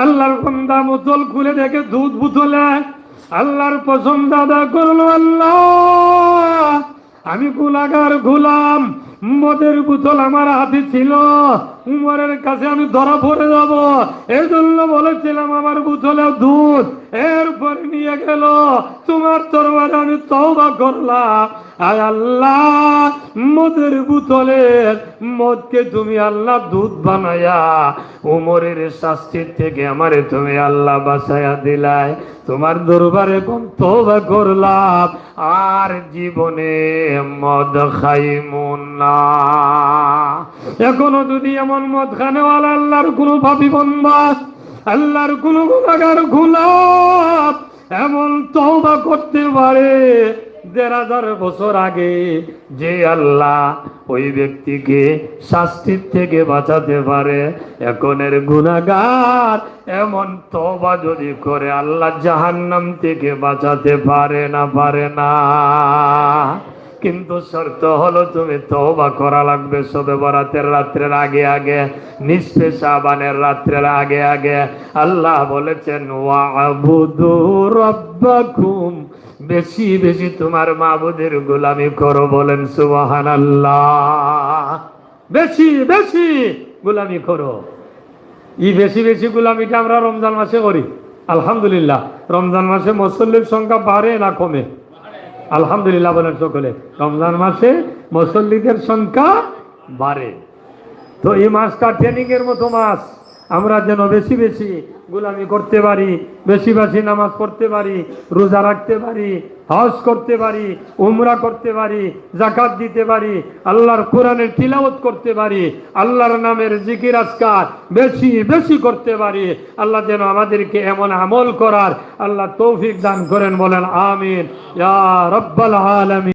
আল্লাহর বান্দা বোতল খুলে দেখে দুধ বোতলে আল্লাহর পছন্দ আদায় করলো। আল্লাহ, আমি গুনাহগার গোলাম, মদের বোতল আমার হাতে ছিল, উমরের কাছে আমি ধরা পড়ে যাব, এই জন্য বলেছিলাম আমার বোতলে দুধ। এরপর নিয়ে গেল তোমার দরবারে, আমি তওবা করলাম। আয় আল্লাহ, মদের বোতলের মদকে তুমি আল্লাহ দুধ বানায়া উমরের শাস্তির থেকে আমারে তুমি আল্লাহ বাঁচাইয়া দিলাই। তোমার দরবারে কোন তওবা করলাম, আর জীবনে মদ খাইমু না। এখনো যদি এমন মদ খানেওয়ালা আল্লাহর কোন পাপী বান্দা, আল্লাহর কোন গুনাহগার গোলাম এমন তওবা করতে পারে, ১,৫০০ বছর আগে যে আল্লাহ ওই ব্যক্তিকে শাস্তির থেকে বাঁচাতে পারে, এখনের গুনাহগার এমন তওবা যদি করে আল্লাহ জাহান্নাম থেকে বাঁচাতে পারে না, পারে না। কিন্তু শর্ত হলো তুমি তওবা করা লাগবে শবে বরাতের রাত্রের আগে আগে, নিসফে শাবানের রাত্রের আগে আগে। আল্লাহ বলেছেন ওয়াবুদু রাব্বাকুম, বেশি বেশি তোমার মাবুদের গোলামি করো। বলেন সুবহানাল্লাহ। বেশি বেশি গোলামি করো। এই বেশি বেশি গোলামিটা আমরা রমজান মাসে করি। আলহামদুলিল্লাহ, রমজান মাসে মুসল্লির সংখ্যা বাড়ে না কমে? আলহামদুলিল্লাহ বলেন সকলে। রমজান মাসে মুসল্লিদের সংখ্যা বাড়ে। তো এই মাসটা ট্রেনিং এর মতো মাস, আমরা যেন বেশি বেশি গোলামি করতে পারি, বেশি বেশি নামাজ পড়তে পারি, রোজা রাখতে পারি, হজ করতে পারি, উমরা করতে পারি, যাকাত দিতে পারি, আল্লাহর কোরআনের তিলাওয়াত করতে পারি, আল্লাহর নামের জিকির আজকার বেশি বেশি করতে পারি। আল্লাহ যেন আমাদেরকে এমন আমল করার আল্লাহ তৌফিক দান করেন। বলেন আমিন ইয়া রাব্বাল আলামিন।